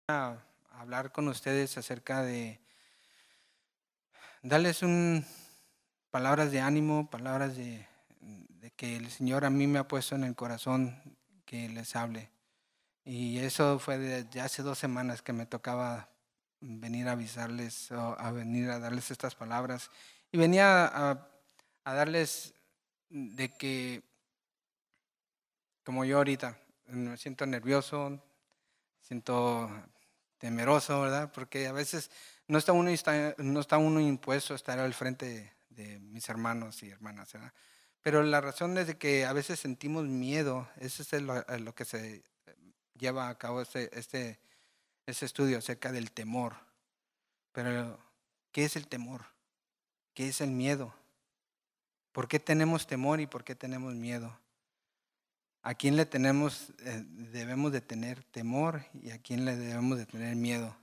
a hablar con ustedes acerca de darles palabras de ánimo, palabras de que el Señor a mí me ha puesto en el corazón que les hable. Y eso fue desde hace 2 semanas que me tocaba venir a avisarles o a venir a darles estas palabras. Y venía a darles de que, como yo ahorita, me siento nervioso, siento temeroso, ¿verdad? Porque a veces no está uno impuesto a estar al frente de mis hermanos y hermanas, ¿verdad? Pero la razón es de que a veces sentimos miedo, eso es lo que se lleva a cabo este estudio acerca del temor. Pero, ¿qué es el temor? ¿Qué es el miedo? ¿Por qué tenemos temor y por qué tenemos miedo? ¿A quién debemos de tener temor y a quién le debemos de tener miedo?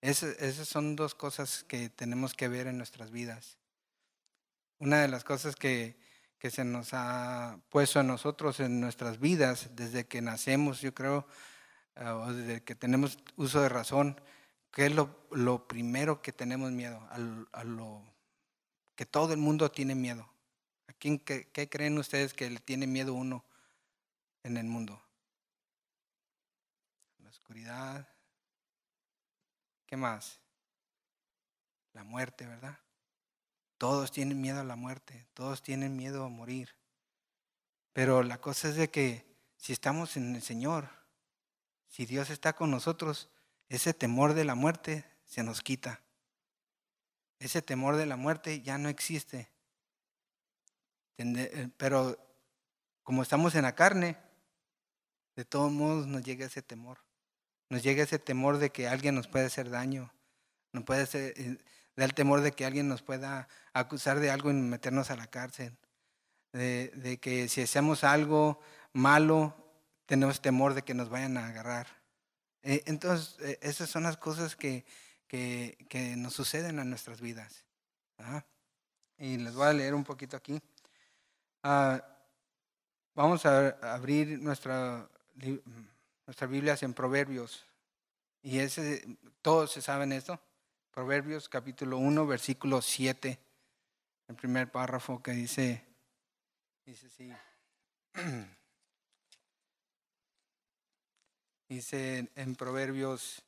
Esas son dos cosas que tenemos que ver en nuestras vidas. Una de las cosas que se nos ha puesto a nosotros en nuestras vidas desde que nacemos, yo creo, o desde que tenemos uso de razón, que es lo primero que tenemos miedo, a lo que todo el mundo tiene miedo. ¿A quién, qué creen ustedes que le tiene miedo uno en el mundo? La oscuridad. ¿Qué más? La muerte, ¿verdad? Todos tienen miedo a la muerte, todos tienen miedo a morir. Pero la cosa es de que si estamos en el Señor, si Dios está con nosotros, ese temor de la muerte se nos quita. Ese temor de la muerte ya no existe. Pero como estamos en la carne, de todos modos nos llega ese temor. Nos llega ese temor de que alguien nos puede hacer daño. Nos puede da el temor de que alguien nos pueda acusar de algo y meternos a la cárcel. De que si hacemos algo malo, tenemos temor de que nos vayan a agarrar. Entonces, esas son las cosas que nos suceden en nuestras vidas. ¿Ah? Y les voy a leer un poquito aquí. Ah, vamos a abrir nuestras Biblias en Proverbios. Y todos se saben esto. Proverbios capítulo 1, versículo 7. El primer párrafo que dice así. Dice en Proverbios,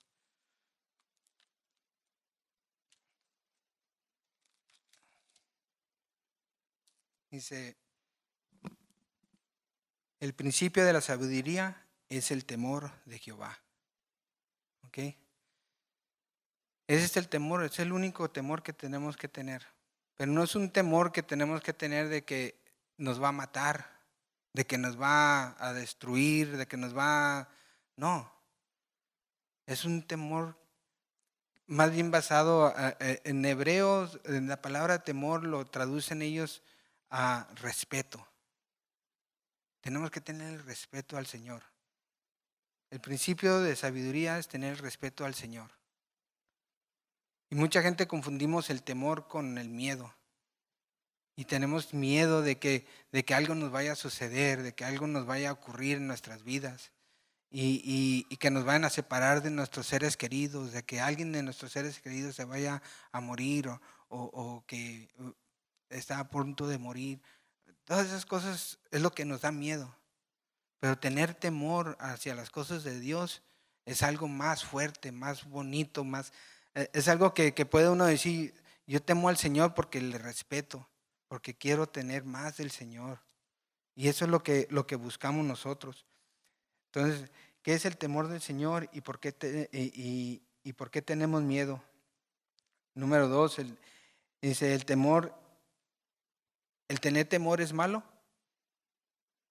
dice, el principio de la sabiduría es el temor de Jehová. ¿Ok? Ese es el temor, es el único temor que tenemos que tener. Pero no es un temor que tenemos que tener de que nos va a matar, de que nos va a destruir, de que nos va... No, es un temor más bien basado en hebreos, en la palabra temor lo traducen ellos a respeto. Tenemos que tener el respeto al Señor. El principio de sabiduría es tener el respeto al Señor. Y mucha gente confundimos el temor con el miedo. Y tenemos miedo de que algo nos vaya a suceder, de que algo nos vaya a ocurrir en nuestras vidas. Y que nos vayan a separar de nuestros seres queridos, de que alguien de nuestros seres queridos se vaya a morir o que está a punto de morir. Todas esas cosas es lo que nos da miedo. Pero tener temor hacia las cosas de Dios es algo más fuerte, más bonito, es algo que puede uno decir, yo temo al Señor porque le respeto, porque quiero tener más del Señor. Y eso es lo que buscamos nosotros. Entonces, ¿qué es el temor del Señor y por qué, y por qué tenemos miedo? Número 2, dice ¿el tener temor es malo?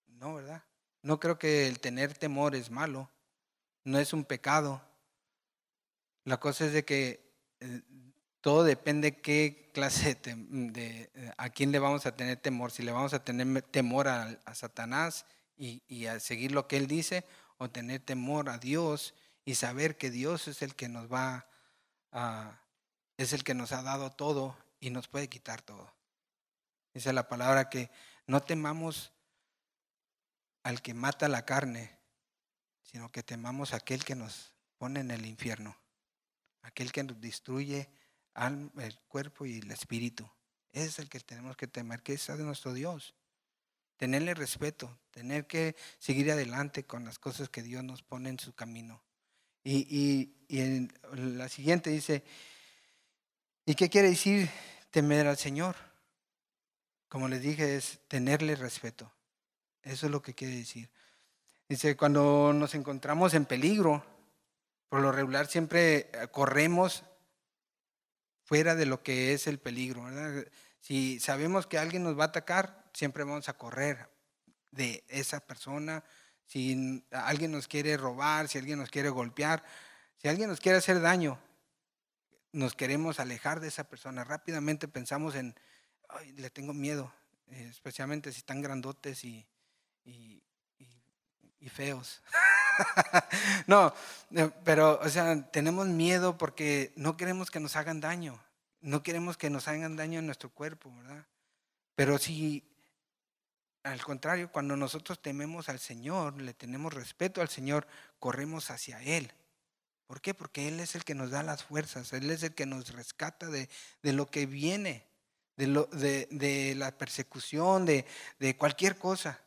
No, ¿verdad? No creo que el tener temor es malo, no es un pecado. La cosa es de que todo depende qué clase a quién le vamos a tener temor. Si le vamos a tener temor a Satanás y a seguir lo que él dice, o tener temor a Dios y saber que Dios es el que es el que nos ha dado todo y nos puede quitar todo. Esa es la palabra, que no temamos al que mata la carne, sino que temamos a aquel que nos pone en el infierno. Aquel que nos destruye el cuerpo y el espíritu. Ese es el que tenemos que temer, que es de nuestro Dios. Tenerle respeto, tener que seguir adelante con las cosas que Dios nos pone en su camino. Y en la siguiente dice, ¿y qué quiere decir temer al Señor? Como les dije, es tenerle respeto. Eso es lo que quiere decir. Dice, cuando nos encontramos en peligro, por lo regular siempre corremos fuera de lo que es el peligro, ¿verdad? Si sabemos que alguien nos va a atacar, siempre vamos a correr de esa persona. Si alguien nos quiere robar, si alguien nos quiere golpear, si alguien nos quiere hacer daño, nos queremos alejar de esa persona. Rápidamente pensamos en, ay, le tengo miedo, especialmente si están grandotes y feos. No, pero, o sea, tenemos miedo porque no queremos que nos hagan daño. No queremos que nos hagan daño en nuestro cuerpo, ¿verdad? Pero si, al contrario, cuando nosotros tememos al Señor, le tenemos respeto al Señor, corremos hacia Él. ¿Por qué? Porque Él es el que nos da las fuerzas, Él es el que nos rescata de lo que viene, de la persecución, de cualquier cosa.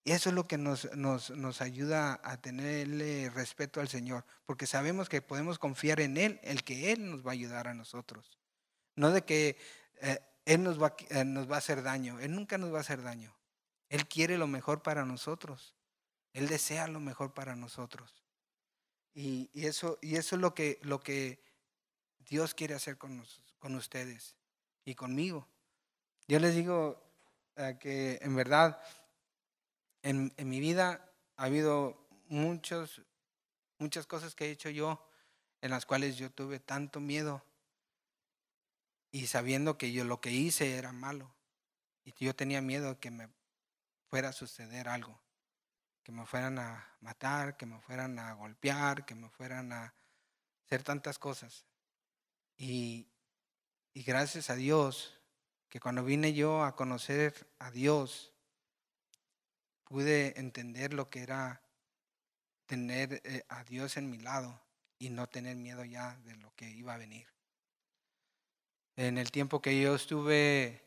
Y eso es lo que nos ayuda a tenerle respeto al Señor, porque sabemos que podemos confiar en Él, el que Él nos va a ayudar a nosotros. No de que Él nos va a hacer daño, Él nunca nos va a hacer daño. Él quiere lo mejor para nosotros, Él desea lo mejor para nosotros. Y eso es lo que Dios quiere hacer con ustedes y conmigo. Yo les digo que en verdad en mi vida ha habido muchas cosas que he hecho yo en las cuales yo tuve tanto miedo y sabiendo que yo lo que hice era malo y yo tenía miedo que me fuera a suceder algo, que me fueran a matar, que me fueran a golpear, que me fueran a hacer tantas cosas. Y gracias a Dios que cuando vine yo a conocer a Dios pude entender lo que era tener a Dios en mi lado y no tener miedo ya de lo que iba a venir. En el tiempo que yo estuve,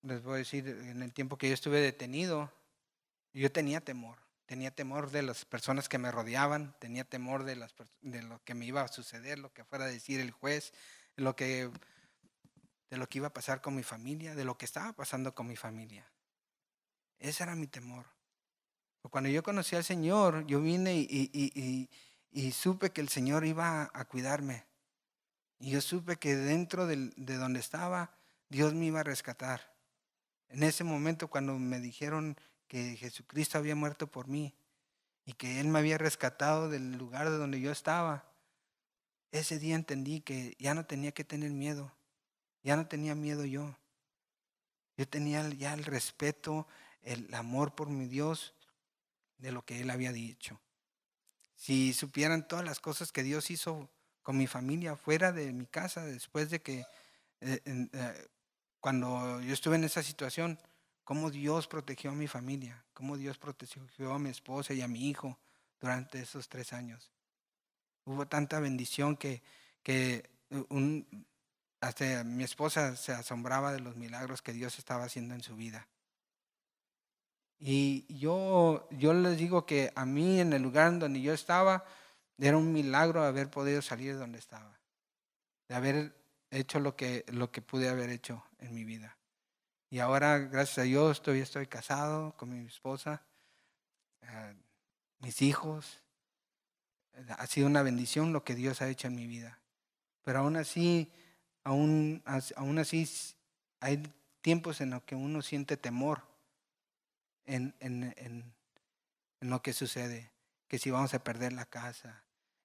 les voy a decir, en el tiempo que yo estuve detenido, yo tenía temor de las personas que me rodeaban, tenía temor de lo que me iba a suceder, lo que fuera a decir el juez, de lo que iba a pasar con mi familia, de lo que estaba pasando con mi familia. Ese era mi temor. Cuando yo conocí al Señor, yo vine y supe que el Señor iba a cuidarme. Y yo supe que dentro de donde estaba, Dios me iba a rescatar. En ese momento cuando me dijeron que Jesucristo había muerto por mí y que Él me había rescatado del lugar de donde yo estaba, ese día entendí que ya no tenía que tener miedo. Ya no tenía miedo yo. Yo tenía ya el respeto, el amor por mi Dios de lo que Él había dicho. Si supieran todas las cosas que Dios hizo con mi familia fuera de mi casa, después de que cuando yo estuve en esa situación, cómo Dios protegió a mi familia, cómo Dios protegió a mi esposa y a mi hijo durante esos 3 años. Hubo tanta bendición que hasta mi esposa se asombraba de los milagros que Dios estaba haciendo en su vida. Y yo les digo que a mí en el lugar donde yo estaba, era un milagro haber podido salir de donde estaba, de haber hecho lo que pude haber hecho en mi vida. Y ahora, gracias a Dios, estoy casado con mi esposa, mis hijos. Ha sido una bendición lo que Dios ha hecho en mi vida. Pero aún así hay tiempos en los que uno siente temor en lo que sucede, que si vamos a perder la casa,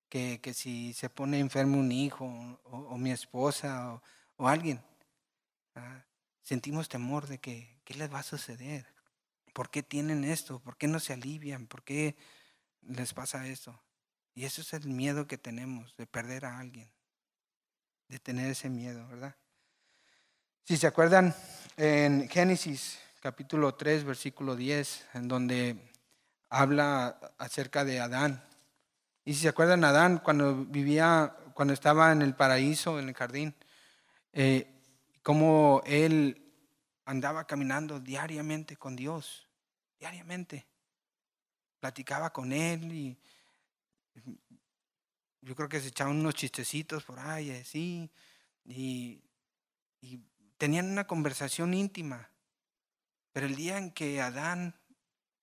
que si se pone enfermo un hijo o mi esposa o alguien, sentimos temor de que qué les va a suceder, por qué tienen esto, por qué no se alivian, por qué les pasa esto. Y eso es el miedo que tenemos de perder a alguien, de tener ese miedo, ¿verdad? Si se acuerdan, en Génesis capítulo 3, versículo 10, en donde habla acerca de Adán Y si se acuerdan, Adán, cuando estaba en el paraíso, en el jardín, cómo él andaba caminando diariamente con Dios, diariamente. Platicaba con él y yo creo que se echaban unos chistecitos por ahí, así, y, y tenían una conversación íntima. Pero el día en que Adán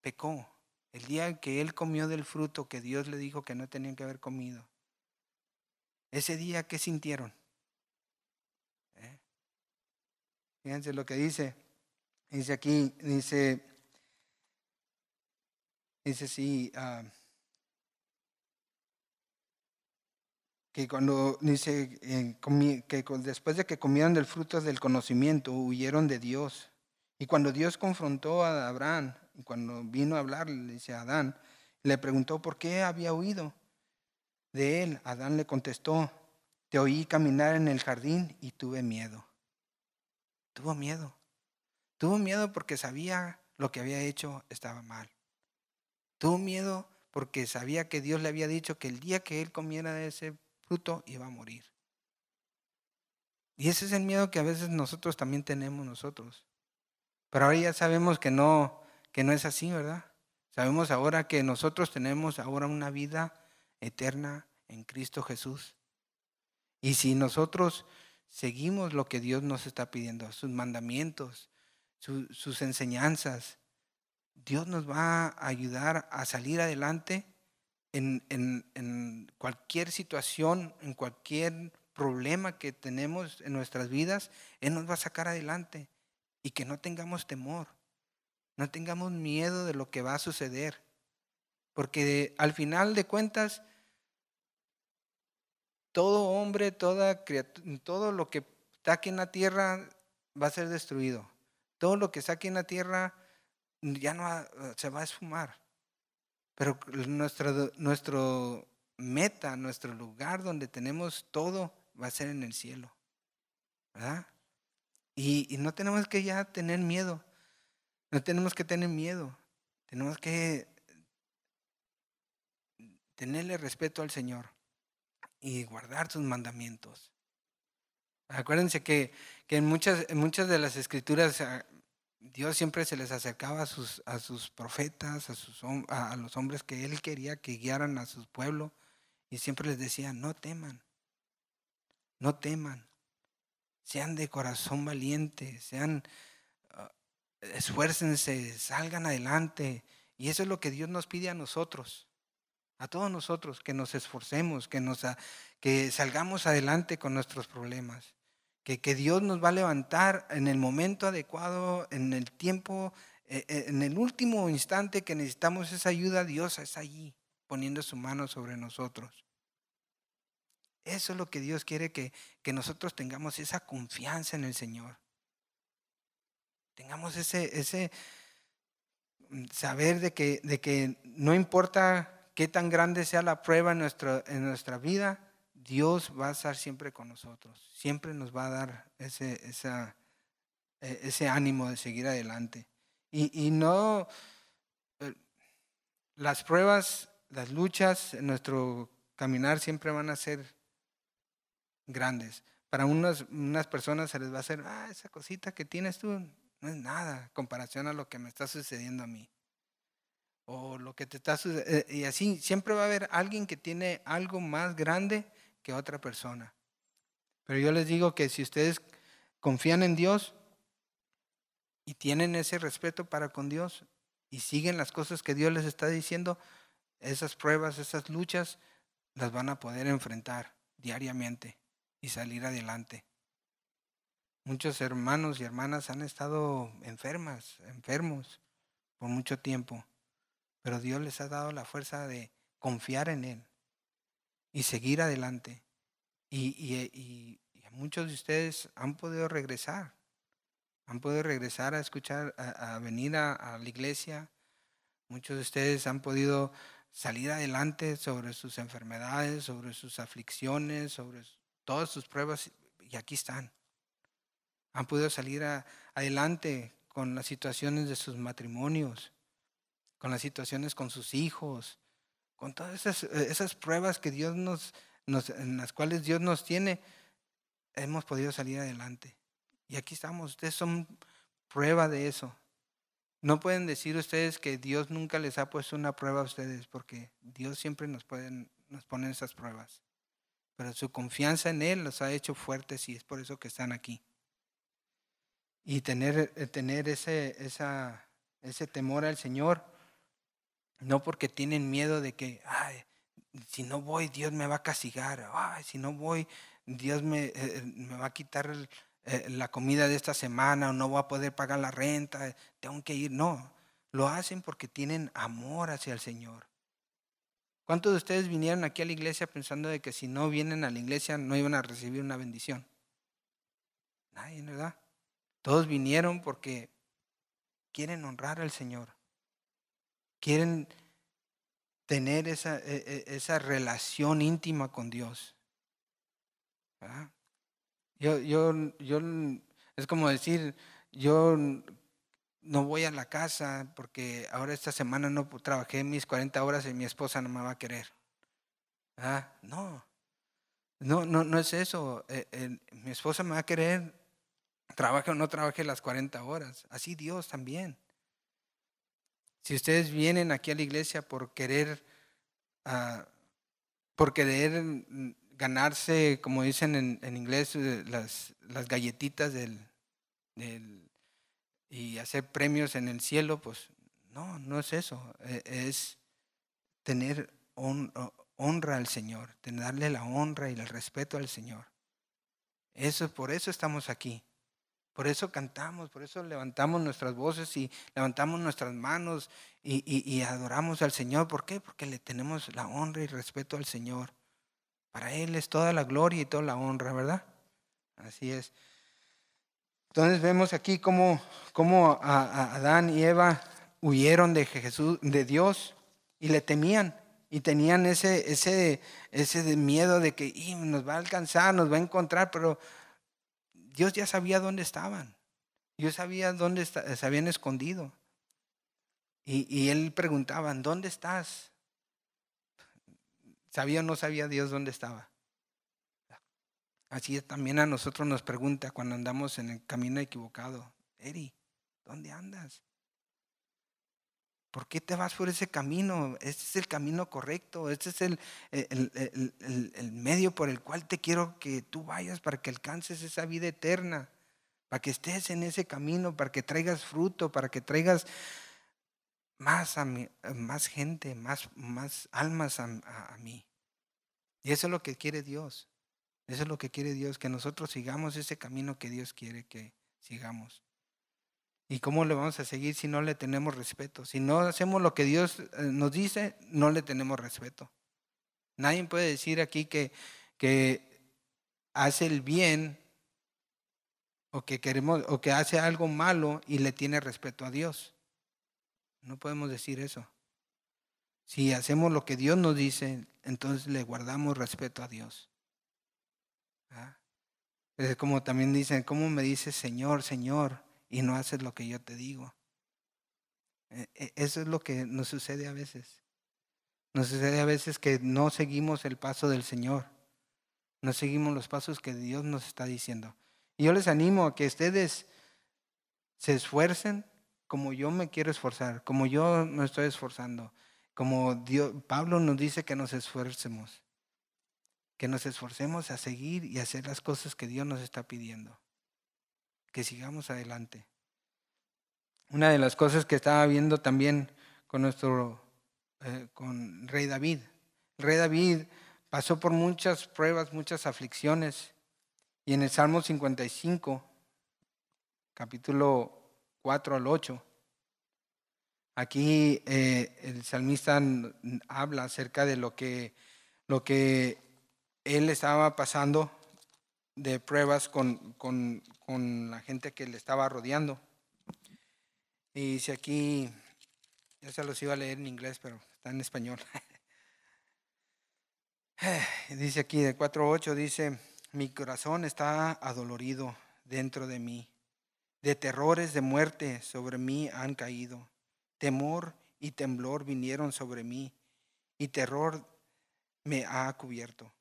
pecó, el día en que él comió del fruto que Dios le dijo que no tenían que haber comido, ese día, ¿qué sintieron? ¿Eh? Fíjense lo que dice aquí, dice sí, que cuando dice después de que comieron del fruto del conocimiento, huyeron de Dios. Y cuando Dios confrontó a Abraham, cuando vino a hablar, le dice a Adán, le preguntó por qué había huido de él. Adán le contestó, te oí caminar en el jardín y tuve miedo. Tuvo miedo. Tuvo miedo porque sabía lo que había hecho estaba mal. Tuvo miedo porque sabía que Dios le había dicho que el día que él comiera de ese fruto iba a morir. Y ese es el miedo que a veces nosotros también tenemos nosotros. Pero ahora ya sabemos que no es así, ¿verdad? Sabemos ahora que nosotros tenemos ahora una vida eterna en Cristo Jesús. Y si nosotros seguimos lo que Dios nos está pidiendo, sus mandamientos, sus enseñanzas, Dios nos va a ayudar a salir adelante en cualquier situación, en cualquier problema que tenemos en nuestras vidas. Él nos va a sacar adelante y que no tengamos temor, no tengamos miedo de lo que va a suceder, porque al final de cuentas, todo hombre, toda criatura, todo lo que está aquí en la tierra va a ser destruido. Todo lo que está aquí en la tierra ya no se va a esfumar. Pero nuestro meta, nuestro lugar donde tenemos todo va a ser en el cielo, ¿verdad? Y no tenemos que ya tener miedo, no tenemos que tener miedo, tenemos que tenerle respeto al Señor y guardar sus mandamientos. Acuérdense que en muchas de las escrituras Dios siempre se les acercaba a sus profetas, a los hombres que Él quería que guiaran a su pueblo y siempre les decía, no teman, no teman, sean de corazón valiente, esfuércense, salgan adelante. Y eso es lo que Dios nos pide a nosotros, a todos nosotros, que nos esforcemos, que salgamos adelante con nuestros problemas, que Dios nos va a levantar en el momento adecuado, en el tiempo, en el último instante que necesitamos esa ayuda. Dios está allí poniendo su mano sobre nosotros. Eso es lo que Dios quiere, que nosotros tengamos esa confianza en el Señor. Tengamos ese saber de que no importa qué tan grande sea la prueba en nuestra vida, Dios va a estar siempre con nosotros. Siempre nos va a dar ese ánimo de seguir adelante. Y no, las pruebas, las luchas en nuestro caminar siempre van a ser grandes. Para unas personas se les va a hacer, esa cosita que tienes tú no es nada en comparación a lo que me está sucediendo a mí. O lo que te está sucediendo. Y así siempre va a haber alguien que tiene algo más grande que otra persona. Pero yo les digo que si ustedes confían en Dios y tienen ese respeto para con Dios y siguen las cosas que Dios les está diciendo, esas pruebas, esas luchas, las van a poder enfrentar diariamente y salir adelante. Muchos hermanos y hermanas han estado enfermos por mucho tiempo, pero Dios les ha dado la fuerza de confiar en Él y seguir adelante. Y muchos de ustedes han podido regresar a escuchar, a venir a la iglesia. Muchos de ustedes han podido salir adelante sobre sus enfermedades, sobre sus aflicciones, sobre todas sus pruebas, y aquí están. Han podido salir adelante con las situaciones de sus matrimonios, con las situaciones con sus hijos, con todas esas pruebas que Dios en las cuales Dios nos tiene, hemos podido salir adelante. Y aquí estamos, ustedes son prueba de eso. No pueden decir ustedes que Dios nunca les ha puesto una prueba a ustedes, porque Dios siempre nos pone esas pruebas. Pero su confianza en Él los ha hecho fuertes y es por eso que están aquí. Y tener ese temor al Señor, no porque tienen miedo de que, ay, si no voy, Dios me va a castigar. Ay, si no voy, Dios me va a quitar la comida de esta semana, o no voy a poder pagar la renta, tengo que ir. No, lo hacen porque tienen amor hacia el Señor. ¿Cuántos de ustedes vinieron aquí a la iglesia pensando de que si no vienen a la iglesia no iban a recibir una bendición? Nadie, ¿verdad? Todos vinieron porque quieren honrar al Señor. Quieren tener esa relación íntima con Dios. ¿Verdad? Es como decir, yo no voy a la casa porque ahora esta semana no trabajé mis 40 horas y mi esposa no me va a querer. ¿Verdad? No es eso. Mi esposa me va a querer, trabaje o no trabaje las 40 horas. Así Dios también. Si ustedes vienen aquí a la iglesia por querer ganarse, como dicen en inglés, las galletitas y hacer premios en el cielo, pues no es eso. Es tener honra al Señor, darle la honra y el respeto al Señor. Por eso estamos aquí. Por eso cantamos, por eso levantamos nuestras voces y levantamos nuestras manos y adoramos al Señor. ¿Por qué? Porque le tenemos la honra y respeto al Señor. Para Él es toda la gloria y toda la honra, ¿verdad? Así es. Entonces vemos aquí cómo a Adán y Eva huyeron de Jesús, de Dios, y le temían. Y tenían ese miedo de que nos va a alcanzar, nos va a encontrar, pero Dios ya sabía dónde estaban. Dios sabía dónde se habían escondido. Y él preguntaba, ¿dónde estás? ¿Sabía o no sabía Dios dónde estaba? Así también a nosotros nos pregunta cuando andamos en el camino equivocado. Eri, ¿dónde andas? ¿Por qué te vas por ese camino? Este es el camino correcto. Este es el medio por el cual te quiero que tú vayas para que alcances esa vida eterna. Para que estés en ese camino, para que traigas fruto, para que traigas más gente, más almas a mí. Y eso es lo que quiere Dios. Eso es lo que quiere Dios, que nosotros sigamos ese camino que Dios quiere que sigamos. ¿Y cómo le vamos a seguir si no le tenemos respeto? Si no hacemos lo que Dios nos dice, no le tenemos respeto. Nadie puede decir aquí que hace el bien o que hace algo malo y le tiene respeto a Dios. No podemos decir eso. Si hacemos lo que Dios nos dice, entonces le guardamos respeto a Dios. ¿Ah? Es como también dicen, ¿cómo me dices Señor, Señor, y no haces lo que yo te digo? Eso es lo que nos sucede a veces. Nos sucede a veces que no seguimos el paso del Señor. No seguimos los pasos que Dios nos está diciendo. Y yo les animo a que ustedes se esfuercen como yo me quiero esforzar, como yo me estoy esforzando, como Pablo nos dice que nos esfuercemos. Que nos esforcemos a seguir y hacer las cosas que Dios nos está pidiendo. Que sigamos adelante. Una de las cosas que estaba viendo también con con Rey David. El Rey David pasó por muchas pruebas, muchas aflicciones. Y en el Salmo 55, capítulo 4 al 8, aquí el salmista habla acerca de lo que él estaba pasando de pruebas con la gente que le estaba rodeando. Y dice aquí, ya se los iba a leer en inglés, pero está en español. Dice aquí de 4:8, dice, mi corazón está adolorido dentro de mí. De terrores de muerte sobre mí han caído. Temor y temblor vinieron sobre mí. y terror me ha cubierto.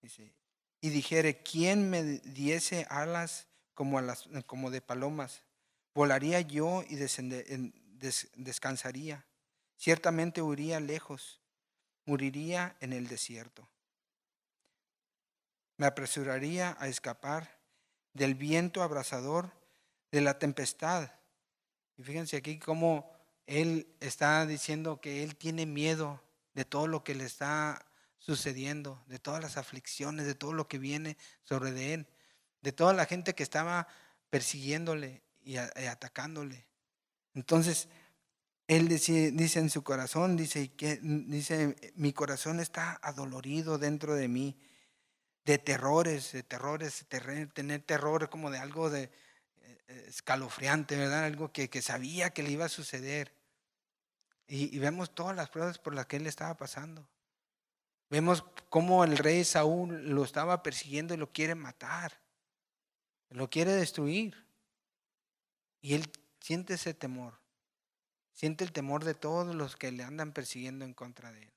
Dice, y dijere, ¿quién me diese alas como de palomas? Volaría yo y descansaría. Ciertamente huiría lejos, moriría en el desierto. Me apresuraría a escapar del viento abrasador, de la tempestad. Y fíjense aquí cómo él está diciendo que él tiene miedo de todo lo que le está sucediendo, de todas las aflicciones, de todo lo que viene sobre de él, de toda la gente que estaba persiguiéndole y atacándole. Entonces, él dice en su corazón, dice, mi corazón está adolorido dentro de mí, de terrores, tener terror como de algo de escalofriante, ¿verdad? Algo que sabía que le iba a suceder. Y vemos todas las pruebas por las que él estaba pasando. Vemos cómo el rey Saúl lo estaba persiguiendo y lo quiere matar, lo quiere destruir. Y él siente ese temor, siente el temor de todos los que le andan persiguiendo en contra de él.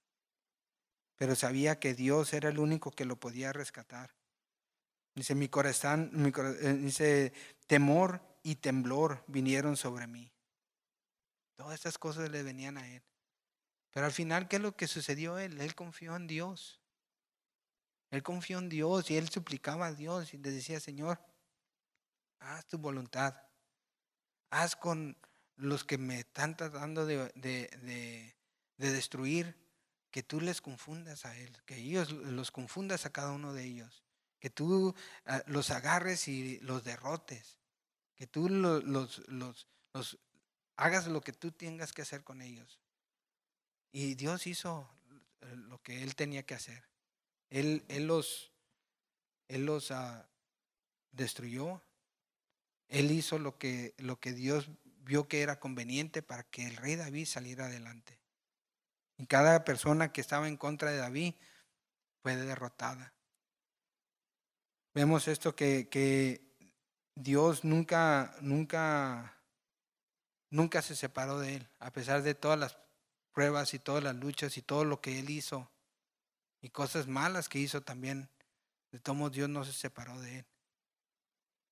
Pero sabía que Dios era el único que lo podía rescatar. Dice, dice, temor y temblor vinieron sobre mí. Todas estas cosas le venían a él. Pero al final, ¿qué es lo que sucedió a él? Él confió en Dios. Él confió en Dios y él suplicaba a Dios y le decía, Señor, haz tu voluntad. Haz con los que me están tratando de destruir, que tú les confundas a él, que ellos los confundas a cada uno de ellos, que tú los agarres y los derrotes, que tú los hagas lo que tú tengas que hacer con ellos. Y Dios hizo lo que él tenía que hacer. Él los destruyó. Él hizo lo que Dios vio que era conveniente para que el rey David saliera adelante. Y cada persona que estaba en contra de David fue derrotada. Vemos esto que Dios nunca se separó de él, a pesar de todas las pruebas y todas las luchas y todo lo que él hizo y cosas malas que hizo también. De todos modos, Dios no se separó de él.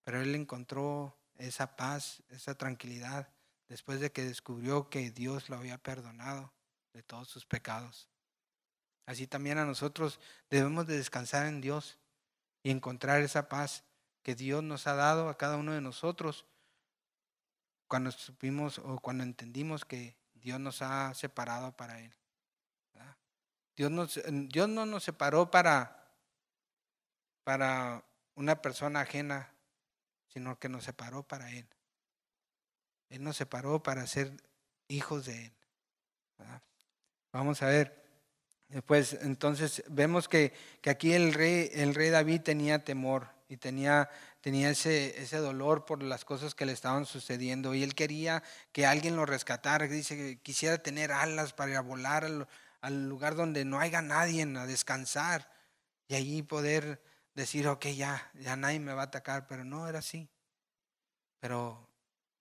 Pero él encontró esa paz, esa tranquilidad, después de que descubrió que Dios lo había perdonado de todos sus pecados. Así también a nosotros debemos de descansar en Dios y encontrar esa paz que Dios nos ha dado a cada uno de nosotros cuando supimos o cuando entendimos que Dios nos ha separado para Él. ¿Verdad? Dios no nos separó para una persona ajena, sino que nos separó para Él. Él nos separó para ser hijos de Él. ¿Verdad? Vamos a ver. Pues entonces vemos que aquí el rey David tenía temor y tenía ese dolor por las cosas que le estaban sucediendo. Y él quería que alguien lo rescatara. Dice que quisiera tener alas para ir a volar al lugar donde no haya nadie, a descansar. Y allí poder decir, ok, ya nadie me va a atacar. Pero no era así. Pero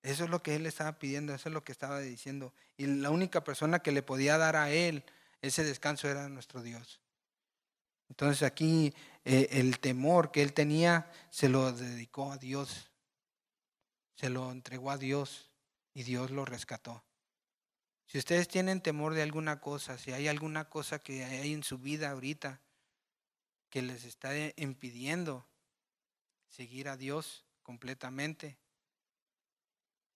eso es lo que él estaba pidiendo, eso es lo que estaba diciendo. Y la única persona que le podía dar a él ese descanso era nuestro Dios. Entonces aquí el temor que él tenía se lo dedicó a Dios, se lo entregó a Dios y Dios lo rescató. Si ustedes tienen temor de alguna cosa, si hay alguna cosa que hay en su vida ahorita que les está impidiendo seguir a Dios completamente,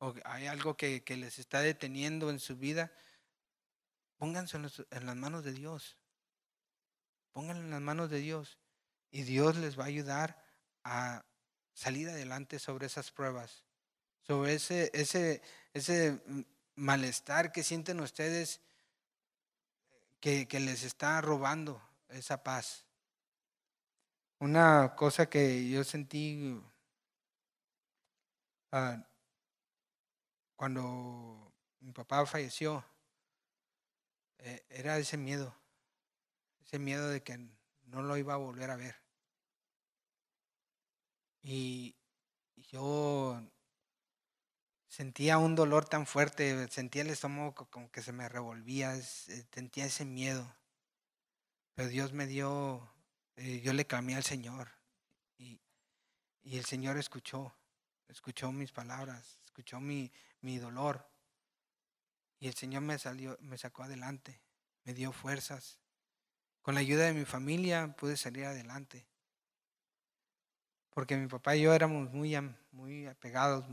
o hay algo que les está deteniendo en su vida, pónganse en las manos de Dios. Pónganlo en las manos de Dios. Y Dios les va a ayudar a salir adelante sobre esas pruebas. Sobre ese malestar que sienten ustedes que les está robando esa paz. Una cosa que yo sentí cuando mi papá falleció era ese miedo de que no lo iba a volver a ver. Y yo Sentía un dolor tan fuerte, sentía el estómago como que se me revolvía, sentía ese miedo. Pero Dios me dio, yo le clamé al Señor y, y el Señor escuchó mis palabras, escuchó mi dolor. Y el Señor me sacó adelante, me dio fuerzas. Con la ayuda de mi familia pude salir adelante. Porque mi papá y yo éramos muy apegados,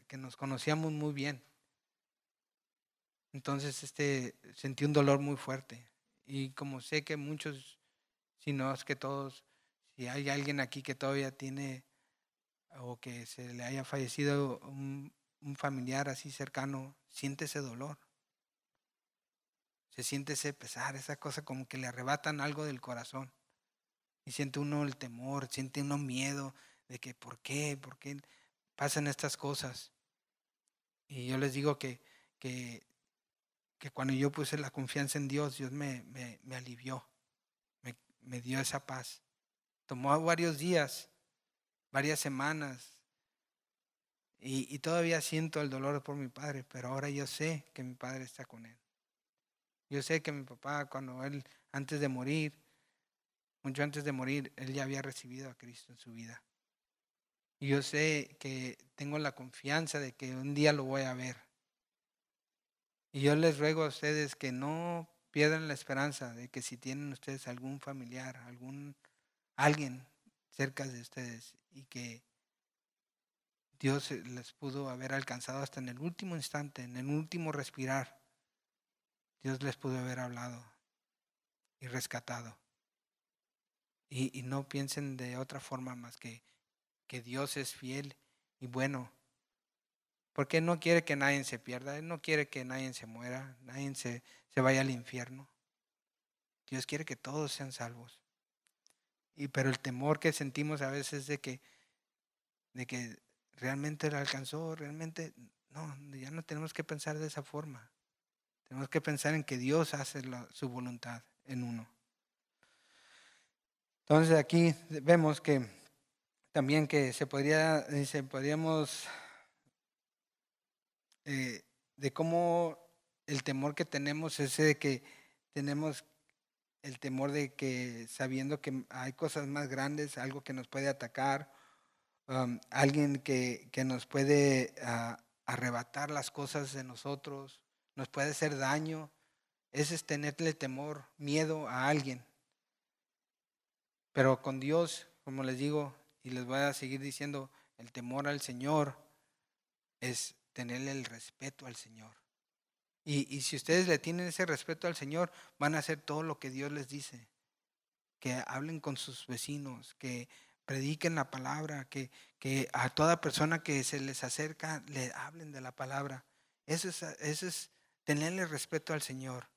que nos conocíamos muy bien. Entonces sentí un dolor muy fuerte. Y como sé que muchos, si no es que todos, si hay alguien aquí que todavía tiene o que se le haya fallecido un familiar así cercano, siente ese dolor. Se siente ese pesar, esa cosa como que le arrebatan algo del corazón. Y siente uno el temor, siente uno miedo de que ¿por qué pasan estas cosas? Y yo les digo que, que cuando yo puse la confianza en Dios, Dios me alivió, me dio esa paz. Tomó varios días, varias semanas, y todavía siento el dolor por mi padre, pero ahora yo sé que mi padre está con él. Yo sé que mi papá, cuando él, antes de morir, mucho antes de morir, él ya había recibido a Cristo en su vida. Y yo sé que tengo la confianza de que un día lo voy a ver. Y yo les ruego a ustedes que no pierdan la esperanza de que si tienen ustedes algún familiar, alguien cerca de ustedes y que Dios les pudo haber alcanzado hasta en el último instante, en el último respirar, Dios les pudo haber hablado y rescatado. Y no piensen de otra forma más que Dios es fiel y bueno, porque Él no quiere que nadie se pierda, Él no quiere que nadie se muera, nadie se vaya al infierno. Dios quiere que todos sean salvos. Pero el temor que sentimos a veces de que realmente lo alcanzó, realmente no, ya no tenemos que pensar de esa forma. Tenemos que pensar en que Dios hace su voluntad en uno. Entonces aquí vemos que también que podríamos de cómo el temor que tenemos es de que tenemos el temor de que sabiendo que hay cosas más grandes, algo que nos puede atacar, alguien que nos puede arrebatar las cosas de nosotros, nos puede hacer daño. Ese es tenerle temor, miedo a alguien. Pero con Dios, como les digo, y les voy a seguir diciendo, el temor al Señor es tenerle el respeto al Señor. Y si ustedes le tienen ese respeto al Señor, van a hacer todo lo que Dios les dice. Que hablen con sus vecinos, que prediquen la palabra, que a toda persona que se les acerca le hablen de la palabra. Eso es tenerle respeto al Señor,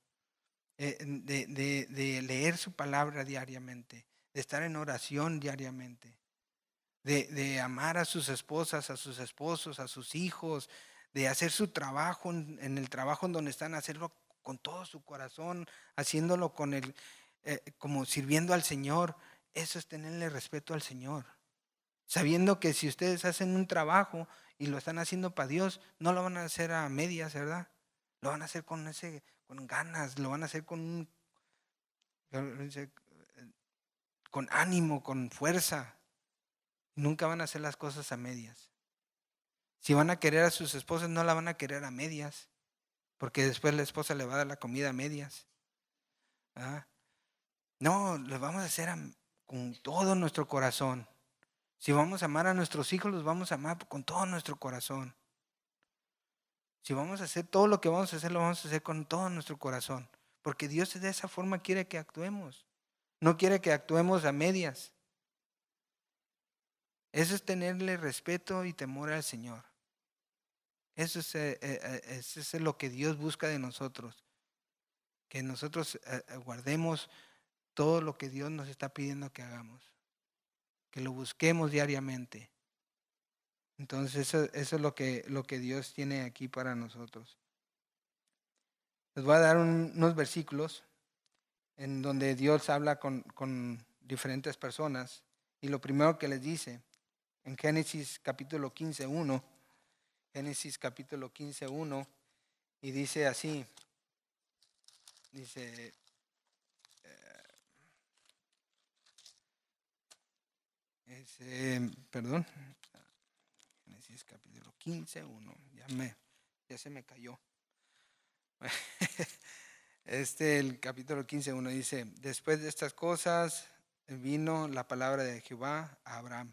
de leer su palabra diariamente, de estar en oración diariamente, de amar a sus esposas, a sus esposos, a sus hijos, de hacer su trabajo en el trabajo en donde están, hacerlo con todo su corazón, haciéndolo como sirviendo al Señor. Eso es tenerle respeto al Señor. Sabiendo que si ustedes hacen un trabajo y lo están haciendo para Dios, no lo van a hacer a medias, ¿verdad? Lo van a hacer con ganas, lo van a hacer con ánimo, con fuerza. Nunca van a hacer las cosas a medias. Si van a querer a sus esposas, no la van a querer a medias, porque después la esposa le va a dar la comida a medias. ¿Verdad? No, lo vamos a hacer con todo nuestro corazón. Si vamos a amar a nuestros hijos, los vamos a amar con todo nuestro corazón. Si vamos a hacer todo lo que vamos a hacer, lo vamos a hacer con todo nuestro corazón. Porque Dios de esa forma quiere que actuemos. No quiere que actuemos a medias. Eso es tenerle respeto y temor al Señor. Eso es lo que Dios busca de nosotros. Que nosotros guardemos todo lo que Dios nos está pidiendo que hagamos. Que lo busquemos diariamente. Entonces eso es lo que Dios tiene aquí para nosotros. Les voy a dar unos versículos en donde Dios habla con diferentes personas. Y lo primero que les dice en Génesis capítulo 15:1. Génesis capítulo 15:1. Y dice así. Dice, perdón. Génesis capítulo 15:1. Ya se me cayó. El capítulo 15:1 dice: después de estas cosas vino la palabra de Jehová a Abraham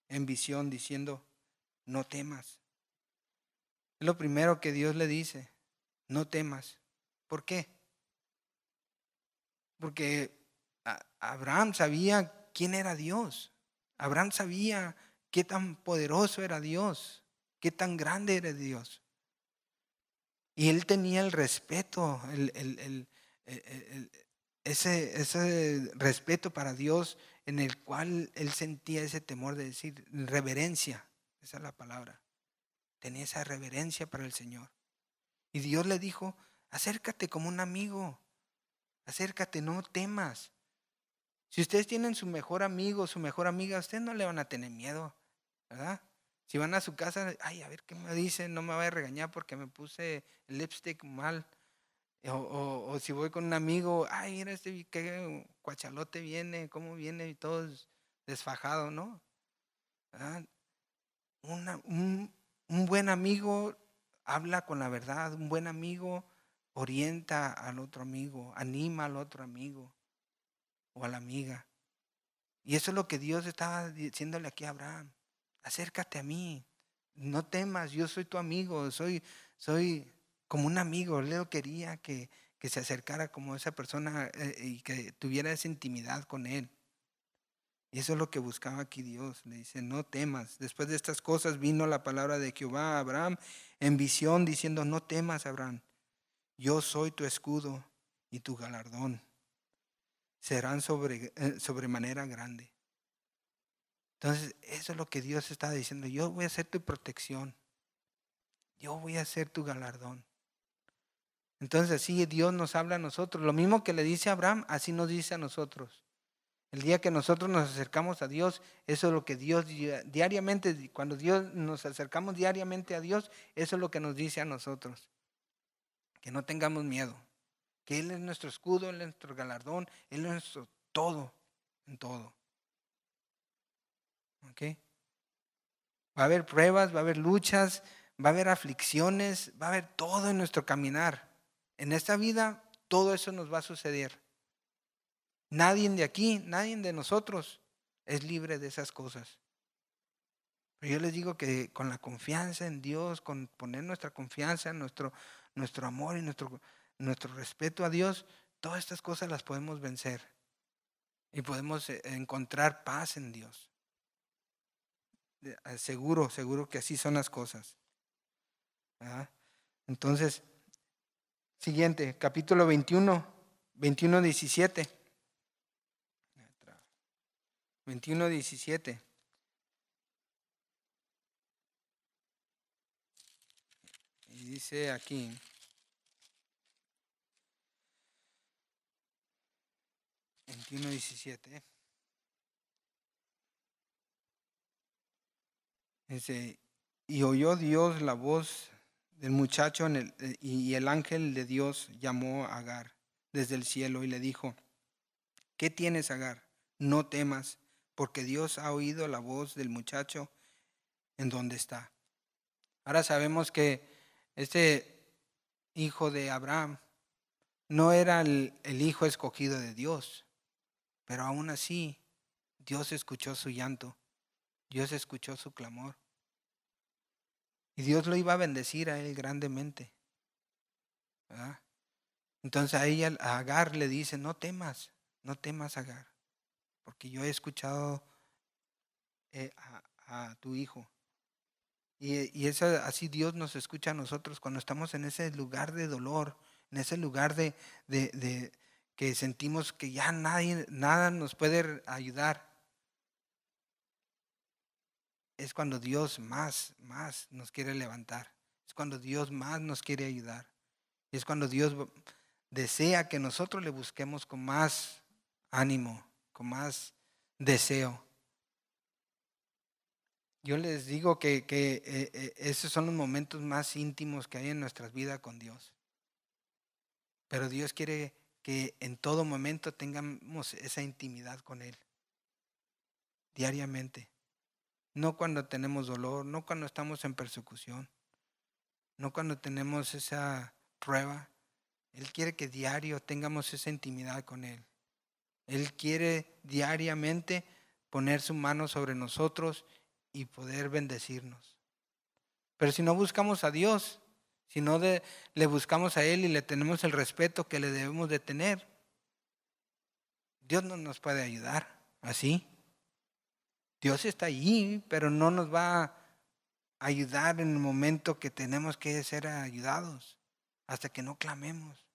en visión diciendo: no temas. Es lo primero que Dios le dice: no temas. ¿Por qué? Porque Abraham sabía quién era Dios. Abraham sabía qué tan poderoso era Dios, qué tan grande era Dios. Y él tenía el respeto, ese respeto para Dios, en el cual él sentía ese temor de decir, reverencia, esa es la palabra. Tenía esa reverencia para el Señor. Y Dios le dijo: acércate como un amigo, acércate, no temas. Si ustedes tienen su mejor amigo, su mejor amiga, ustedes no le van a tener miedo, ¿verdad? Si van a su casa, ay, a ver qué me dicen, no me vaya a regañar porque me puse el lipstick mal. O si voy con un amigo, ay, mira qué cuachalote viene, cómo viene y todo desfajado, ¿no? ¿Verdad? Un buen amigo habla con la verdad, un buen amigo orienta al otro amigo, anima al otro amigo o a la amiga. Y eso es lo que Dios estaba diciéndole aquí a Abraham: acércate a mí, no temas, yo soy tu amigo, soy como un amigo. Leo quería que se acercara como esa persona y que tuviera esa intimidad con él. Y eso es lo que buscaba aquí Dios. Le dice: no temas. Después de estas cosas vino la palabra de Jehová a Abraham en visión diciendo: no temas, Abraham, yo soy tu escudo y tu galardón serán sobremanera grande. Entonces, eso es lo que Dios está diciendo: yo voy a ser tu protección, yo voy a ser tu galardón. Entonces, así Dios nos habla a nosotros. Lo mismo que le dice a Abraham, así nos dice a nosotros. El día que nosotros nos acercamos a Dios, eso es lo que Dios diariamente, cuando nos acercamos diariamente a Dios, eso es lo que nos dice a nosotros: que no tengamos miedo, que Él es nuestro escudo, Él es nuestro galardón, Él es nuestro todo, en todo. ¿Ok? Va a haber pruebas, va a haber luchas, va a haber aflicciones, va a haber todo en nuestro caminar. En esta vida, todo eso nos va a suceder. Nadie de aquí, nadie de nosotros es libre de esas cosas. Pero yo les digo que con la confianza en Dios, con poner nuestra confianza en nuestro amor y nuestro respeto a Dios, todas estas cosas las podemos vencer. Y podemos encontrar paz en Dios. Seguro que así son las cosas. ¿Verdad? Entonces, siguiente, capítulo 21, 17. 21:17. Y dice aquí: 21:17. Dice: y oyó Dios la voz del muchacho y el ángel de Dios llamó a Agar desde el cielo y le dijo: ¿qué tienes, Agar? No temas, porque Dios ha oído la voz del muchacho en donde está. Ahora sabemos que este hijo de Abraham no era el hijo escogido de Dios, pero aún así Dios escuchó su llanto, Dios escuchó su clamor. Y Dios lo iba a bendecir a él grandemente, ¿verdad? Entonces a Agar le dice: no temas, no temas, Agar, porque yo he escuchado a tu hijo. Y eso, así Dios nos escucha a nosotros cuando estamos en ese lugar de dolor, en ese lugar de que sentimos que ya nada nos puede ayudar. Es cuando Dios más nos quiere levantar. Es cuando Dios más nos quiere ayudar. Y es cuando Dios desea que nosotros le busquemos con más ánimo, con más deseo. Yo les digo que esos son los momentos más íntimos que hay en nuestras vidas con Dios. Pero Dios quiere que en todo momento tengamos esa intimidad con Él, diariamente. No cuando tenemos dolor, no cuando estamos en persecución, no cuando tenemos esa prueba. Él quiere que diario tengamos esa intimidad con Él. Él quiere diariamente poner su mano sobre nosotros y poder bendecirnos. Pero si no buscamos a Dios, si no le buscamos a Él y le tenemos el respeto que le debemos de tener, Dios no nos puede ayudar así. Dios está allí, pero no nos va a ayudar en el momento que tenemos que ser ayudados, hasta que no clamemos,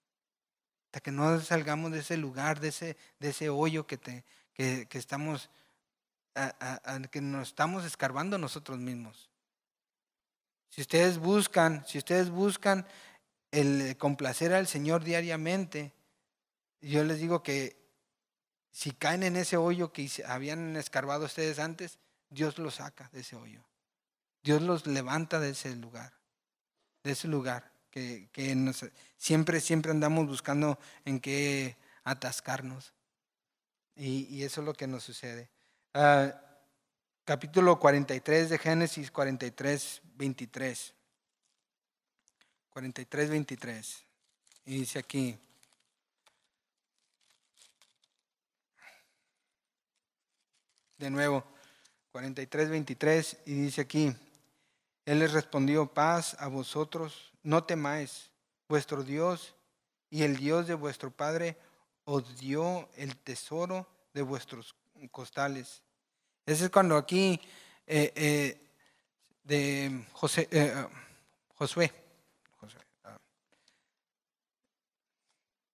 hasta que no salgamos de ese lugar, de ese hoyo que estamos, que nos estamos escarbando nosotros mismos. Si ustedes buscan el complacer al Señor diariamente, yo les digo que si caen en ese hoyo que habían escarbado ustedes antes, Dios los saca de ese hoyo. Dios los levanta de ese lugar que siempre andamos buscando en qué atascarnos. Y eso es lo que nos sucede. Capítulo 43 de Génesis, 43, 23. 43, 23. Y dice aquí. De nuevo, 43, 23. Y dice aquí. Él les respondió: paz a vosotros, no temáis, vuestro Dios y el Dios de vuestro Padre os dio el tesoro de vuestros costales. Ese es cuando aquí de Josué,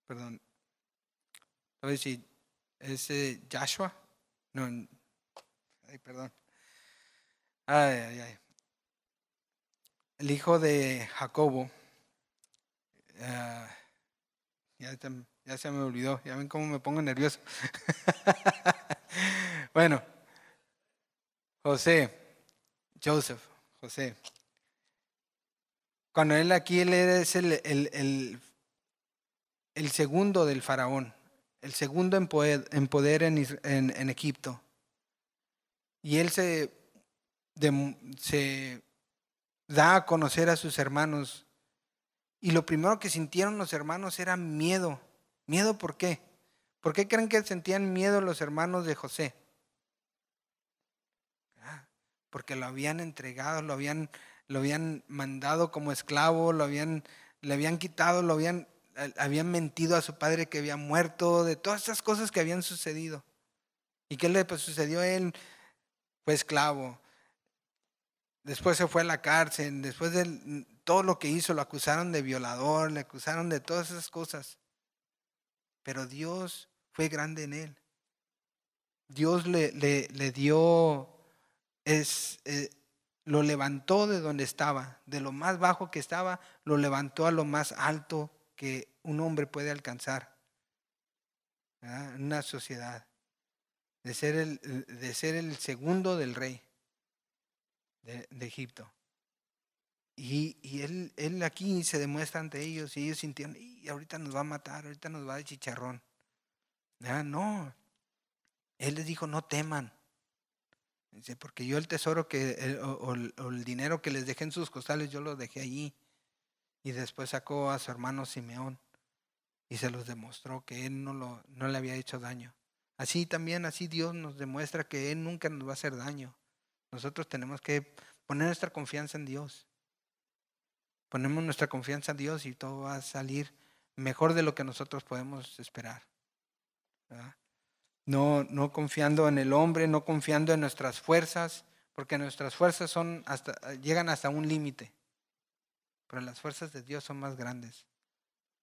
perdón, a ver si es Joshua, no, perdón, el hijo de Jacobo, ya se me olvidó, ya ven cómo me pongo nervioso. Bueno, José. Cuando él es el segundo del faraón, el segundo en poder en Egipto. Y él se da a conocer a sus hermanos. Y lo primero que sintieron los hermanos era miedo. ¿Miedo por qué? ¿Por qué creen que sentían miedo los hermanos de José? Porque lo habían entregado, lo habían mandado como esclavo, le habían quitado, habían mentido a su padre que había muerto, de todas esas cosas que habían sucedido. ¿Y qué le sucedió a él? Fue esclavo. Después se fue a la cárcel, después de todo lo que hizo, lo acusaron de violador, le acusaron de todas esas cosas. Pero Dios fue grande en él. Dios le dio, lo levantó de donde estaba, de lo más bajo que estaba, lo levantó a lo más alto que un hombre puede alcanzar, ¿verdad? En una sociedad, de ser el segundo del rey de Egipto. Y él aquí se demuestra ante ellos y ellos sintieron: y ahorita nos va a matar, ahorita nos va a dar chicharrón. No, él les dijo: no teman. Dice: porque yo el tesoro o el dinero que les dejé en sus costales, yo lo dejé allí. Y después sacó a su hermano Simeón y se los demostró que él no le había hecho daño. Así también, así Dios nos demuestra que Él nunca nos va a hacer daño. Nosotros tenemos que poner nuestra confianza en Dios. Ponemos nuestra confianza en Dios y todo va a salir mejor de lo que nosotros podemos esperar, ¿verdad? No confiando en el hombre, no confiando en nuestras fuerzas, porque nuestras fuerzas llegan hasta un límite, pero las fuerzas de Dios son más grandes.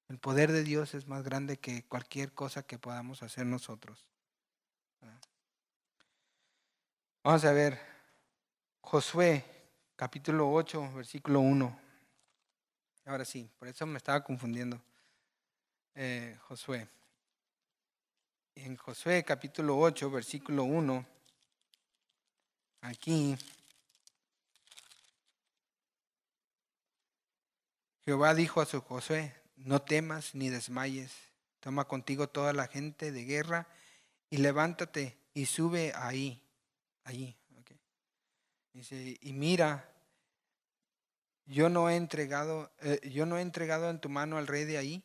El poder de Dios es más grande que cualquier cosa que podamos hacer nosotros, ¿verdad? Vamos a ver Josué, capítulo 8, versículo 1. Ahora sí, por eso me estaba confundiendo. Josué. En Josué capítulo 8, versículo 1, aquí Jehová dijo a su Josué: no temas ni desmayes, toma contigo toda la gente de guerra y levántate y sube allí. Okay. Dice, y mira, yo no he entregado en tu mano al rey de ahí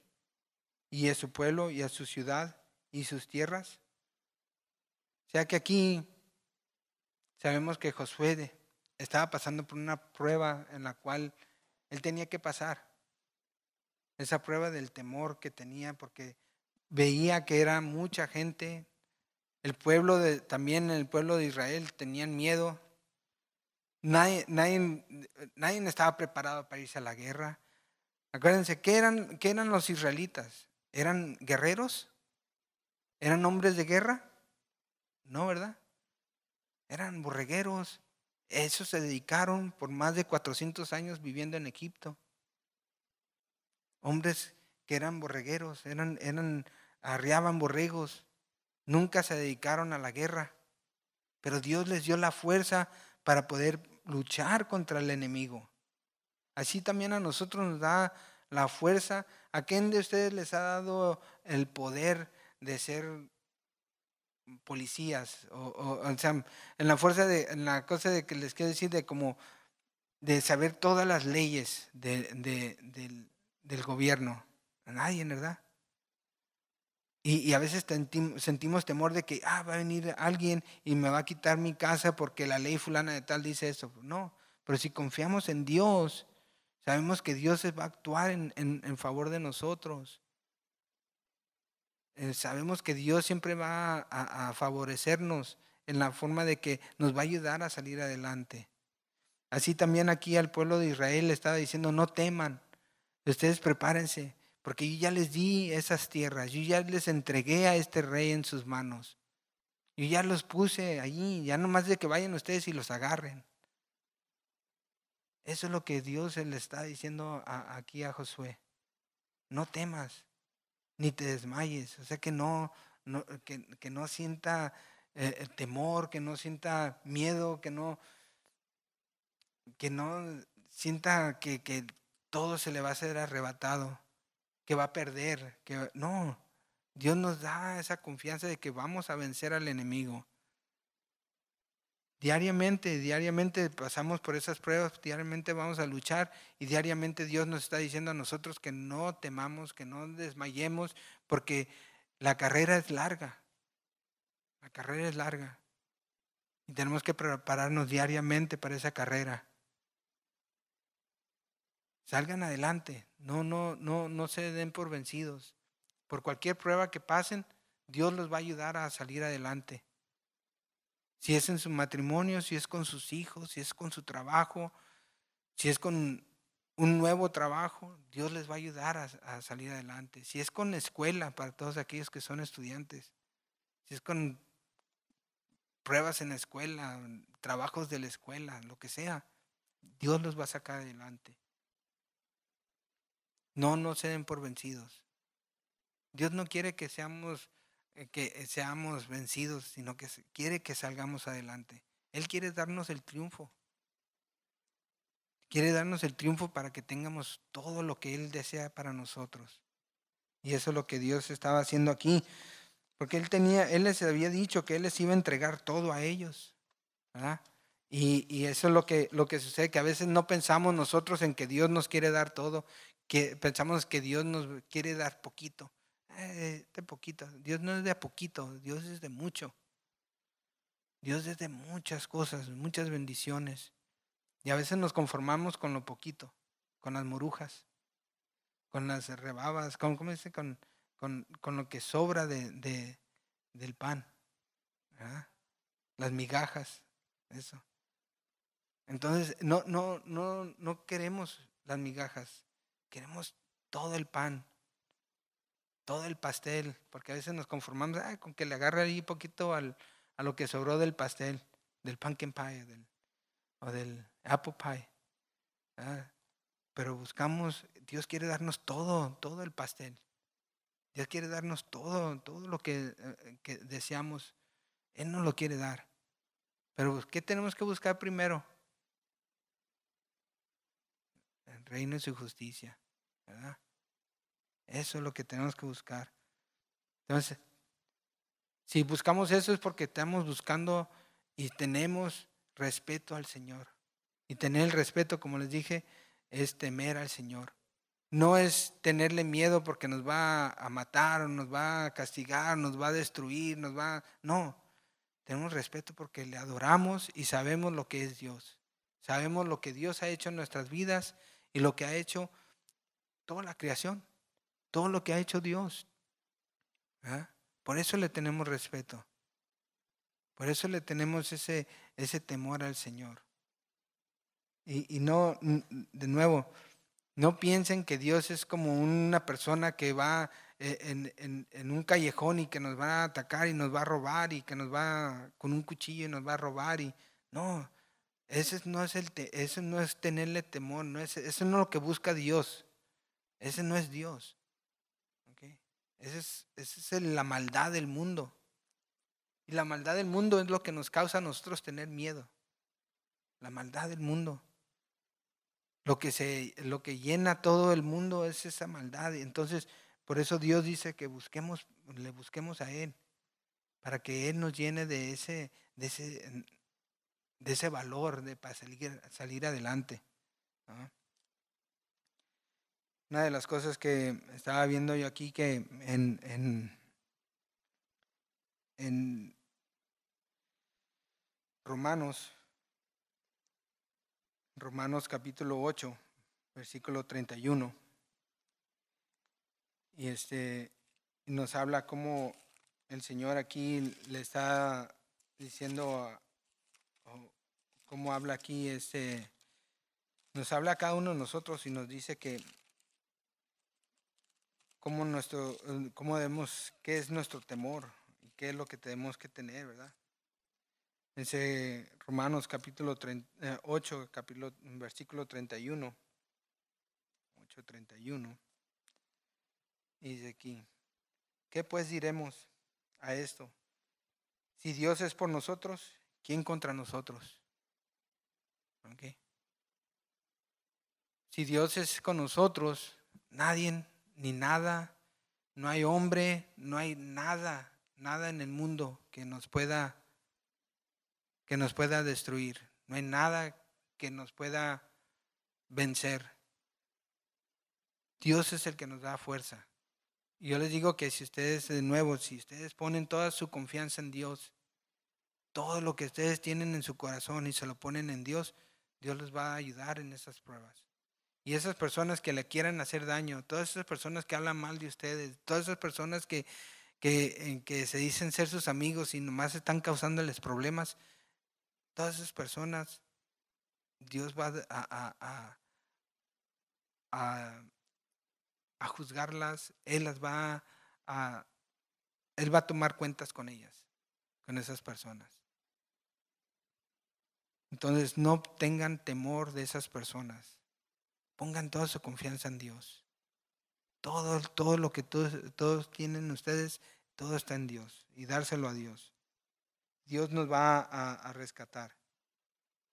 y a su pueblo y a su ciudad y sus tierras. O sea que aquí sabemos que Josué estaba pasando por una prueba en la cual él tenía que pasar. Esa prueba del temor que tenía porque veía que era mucha gente. También el pueblo de Israel tenían miedo. Nadie estaba preparado para irse a la guerra. Acuérdense, qué eran los israelitas? ¿Eran guerreros? ¿Eran hombres de guerra? No, ¿verdad? Eran borregueros. Esos se dedicaron por más de 400 años viviendo en Egipto. Hombres que eran borregueros, arriaban borregos. Nunca se dedicaron a la guerra. Pero Dios les dio la fuerza para poder luchar contra el enemigo. Así también a nosotros nos da la fuerza. ¿A quién de ustedes les ha dado el poder de ser policías? O sea, en la cosa de que les quiero decir de saber todas las leyes del gobierno. A nadie, ¿verdad? Y a veces sentimos temor de que va a venir alguien y me va a quitar mi casa porque la ley fulana de tal dice eso. No, pero si confiamos en Dios, sabemos que Dios va a actuar en favor de nosotros. Sabemos que Dios siempre va a favorecernos en la forma de que nos va a ayudar a salir adelante. Así también aquí al pueblo de Israel le estaba diciendo, no teman, ustedes prepárense, porque yo ya les di esas tierras, yo ya les entregué a este rey en sus manos. Yo ya los puse allí, ya nomás de que vayan ustedes y los agarren. Eso es lo que Dios le está diciendo aquí a Josué. No temas, ni te desmayes. O sea que que no sienta temor, que no sienta miedo, que no sienta que todo se le va a ser arrebatado, que va a perder, no. Dios nos da esa confianza de que vamos a vencer al enemigo. Diariamente pasamos por esas pruebas, diariamente vamos a luchar y diariamente Dios nos está diciendo a nosotros que no temamos, que no desmayemos, porque la carrera es larga. La carrera es larga y tenemos que prepararnos diariamente para esa carrera. Salgan adelante, no se den por vencidos. Por cualquier prueba que pasen, Dios los va a ayudar a salir adelante. Si es en su matrimonio, si es con sus hijos, si es con su trabajo, si es con un nuevo trabajo, Dios les va a ayudar a salir adelante. Si es con escuela, para todos aquellos que son estudiantes, si es con pruebas en la escuela, trabajos de la escuela, lo que sea, Dios los va a sacar adelante. No se den por vencidos. Dios no quiere que seamos vencidos, sino que quiere que salgamos adelante. Él quiere darnos el triunfo. Quiere darnos el triunfo para que tengamos todo lo que Él desea para nosotros. Y eso es lo que Dios estaba haciendo aquí. Porque Él les había dicho que Él les iba a entregar todo a ellos, ¿verdad? Y eso es lo que sucede, que a veces no pensamos nosotros en que Dios nos quiere dar todo, que pensamos que Dios nos quiere dar poquito. De poquito. Dios no es de a poquito, Dios es de mucho. Dios es de muchas cosas, muchas bendiciones. Y a veces nos conformamos con lo poquito, con las morujas, con las rebabas, ¿cómo dice? Con lo que sobra del pan, ¿verdad? Las migajas, eso. Entonces, no queremos las migajas, queremos todo el pan, todo el pastel, porque a veces nos conformamos con que le agarre ahí poquito a lo que sobró del pastel, del pumpkin pie o del apple pie. Pero Dios quiere darnos todo el pastel. Dios quiere darnos todo lo que deseamos. Él nos lo quiere dar. Pero ¿qué tenemos que buscar primero? El reino y su justicia. ¿verdad? Eso es lo que tenemos que buscar. Entonces, si buscamos eso es porque estamos buscando y tenemos respeto al Señor. Y tener el respeto, como les dije, es temer al Señor. No es tenerle miedo porque nos va a matar, o nos va a castigar, nos va a destruir, No, tenemos respeto porque le adoramos y sabemos lo que es Dios. Sabemos lo que Dios ha hecho en nuestras vidas y lo que ha hecho toda la creación, todo lo que ha hecho Dios. ¿Ah? Por eso le tenemos respeto. Por eso le tenemos ese temor al Señor. Y no, de nuevo, no piensen que Dios es como una persona que va en un callejón y que nos va a atacar y nos va a robar y que nos va con un cuchillo y nos va a robar. No, ese no es eso no es tenerle temor, eso no es lo que busca Dios. Ese no es Dios. ¿Okay? Esa es la maldad del mundo. Y la maldad del mundo es lo que nos causa a nosotros tener miedo. La maldad del mundo. Lo que llena todo el mundo es esa maldad. Y entonces, por eso Dios dice que le busquemos a Él, para que Él nos llene de ese valor para salir adelante. ¿No? Una de las cosas que estaba viendo yo aquí que en Romanos capítulo 8, versículo 31, y nos habla cómo el Señor aquí le está diciendo, cómo habla aquí, nos habla a cada uno de nosotros y nos dice que qué es nuestro temor y qué es lo que tenemos que tener, ¿verdad? Romanos capítulo 8, versículo 31, 8:31, y dice aquí, ¿qué pues diremos a esto? Si Dios es por nosotros, ¿quién contra nosotros? ¿Okay? Si Dios es con nosotros, nadie ni nada, no hay hombre, no hay nada en el mundo que nos pueda destruir. No hay nada que nos pueda vencer. Dios es el que nos da fuerza. Y yo les digo que si ustedes ponen toda su confianza en Dios, todo lo que ustedes tienen en su corazón y se lo ponen en Dios, Dios les va a ayudar en esas pruebas. Y esas personas que le quieran hacer daño, todas esas personas que hablan mal de ustedes, todas esas personas que se dicen ser sus amigos y nomás están causándoles problemas, todas esas personas, Dios va a juzgarlas, Él va a tomar cuentas con ellas, con esas personas. Entonces no tengan temor de esas personas. Pongan toda su confianza en Dios. Todo lo que todos tienen ustedes, todo está en Dios. Y dárselo a Dios. Dios nos va a rescatar.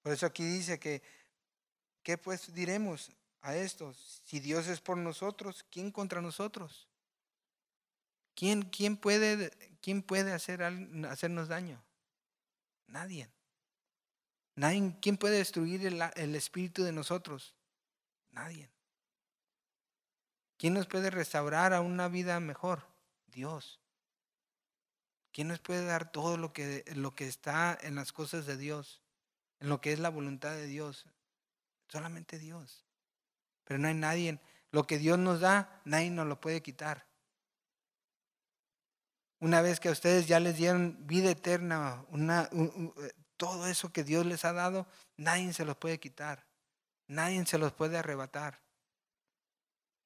Por eso aquí dice ¿qué pues diremos a esto? Si Dios es por nosotros, ¿quién contra nosotros? ¿Quién puede hacernos daño? Nadie. ¿Quién puede destruir el espíritu de nosotros? Nadie. ¿Quién nos puede restaurar a una vida mejor? Dios. ¿Quién nos puede dar todo lo que está en las cosas de Dios? En lo que es la voluntad de Dios. Solamente Dios. Pero no hay nadie. Lo que Dios nos da, nadie nos lo puede quitar. Una vez que a ustedes ya les dieron vida eterna, todo eso que Dios les ha dado, nadie se los puede quitar. Nadie se los puede arrebatar.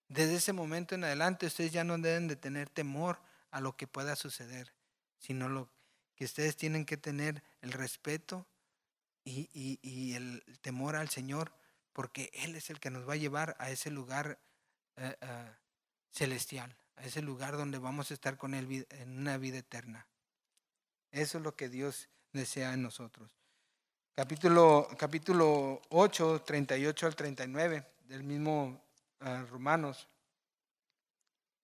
Desde ese momento en adelante ustedes ya no deben de tener temor a lo que pueda suceder, sino lo que ustedes tienen que tener el respeto y el temor al Señor, porque Él es el que nos va a llevar a ese lugar celestial, a ese lugar donde vamos a estar con Él en una vida eterna. Eso es lo que Dios desea en nosotros. Capítulo 8, 38 al 39 del mismo Romanos.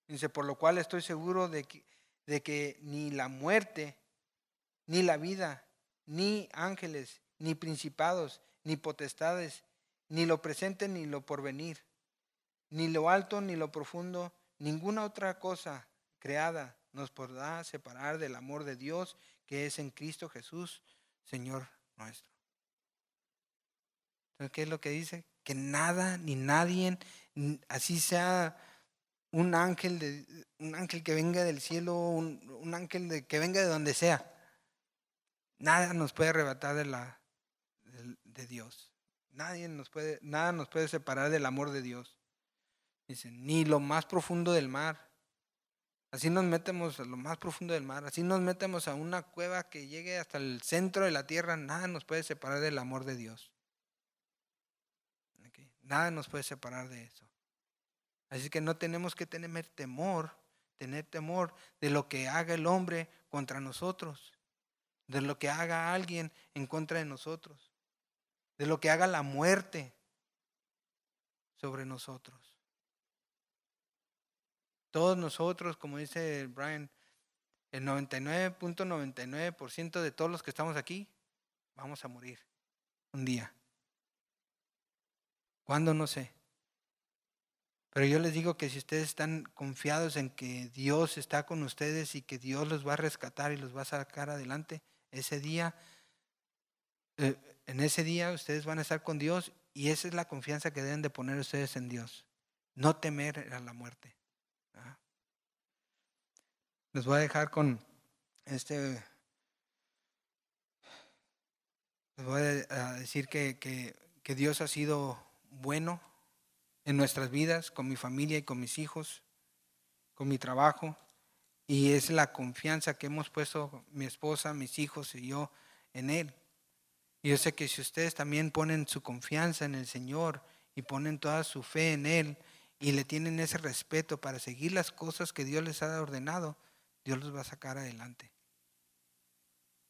Dice, por lo cual estoy seguro de que ni la muerte, ni la vida, ni ángeles, ni principados, ni potestades, ni lo presente, ni lo porvenir, ni lo alto, ni lo profundo, ninguna otra cosa creada nos podrá separar del amor de Dios que es en Cristo Jesús, Señor nuestro. Entonces, ¿qué es lo que dice? Que nada ni nadie, así sea un ángel que venga del cielo, un ángel que venga de donde sea, nada nos puede arrebatar de Dios. Nada nos puede separar del amor de Dios. Dice, ni lo más profundo del mar. Así nos metemos a lo más profundo del mar. Así nos metemos a una cueva que llegue hasta el centro de la tierra. Nada nos puede separar del amor de Dios. ¿Okay? Nada nos puede separar de eso. Así que no tenemos que tener temor de lo que haga el hombre contra nosotros, de lo que haga alguien en contra de nosotros, de lo que haga la muerte sobre nosotros. Todos nosotros, como dice Brian, el 99.99% de todos los que estamos aquí vamos a morir un día. ¿Cuándo? No sé. Pero yo les digo que si ustedes están confiados en que Dios está con ustedes y que Dios los va a rescatar y los va a sacar adelante, en ese día ustedes van a estar con Dios y esa es la confianza que deben de poner ustedes en Dios. No temer a la muerte. ¿Ah? Les voy a dejar con les voy a decir que Dios ha sido bueno en nuestras vidas, con mi familia y con mis hijos, con mi trabajo. Y es la confianza que hemos puesto mi esposa, mis hijos y yo en Él. Y yo sé que si ustedes también ponen su confianza en el Señor y ponen toda su fe en Él y le tienen ese respeto para seguir las cosas que Dios les ha ordenado, Dios los va a sacar adelante.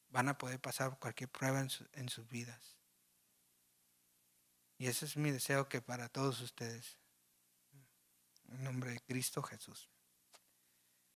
Van a poder pasar cualquier prueba en sus vidas. Y ese es mi deseo que para todos ustedes. En nombre de Cristo Jesús.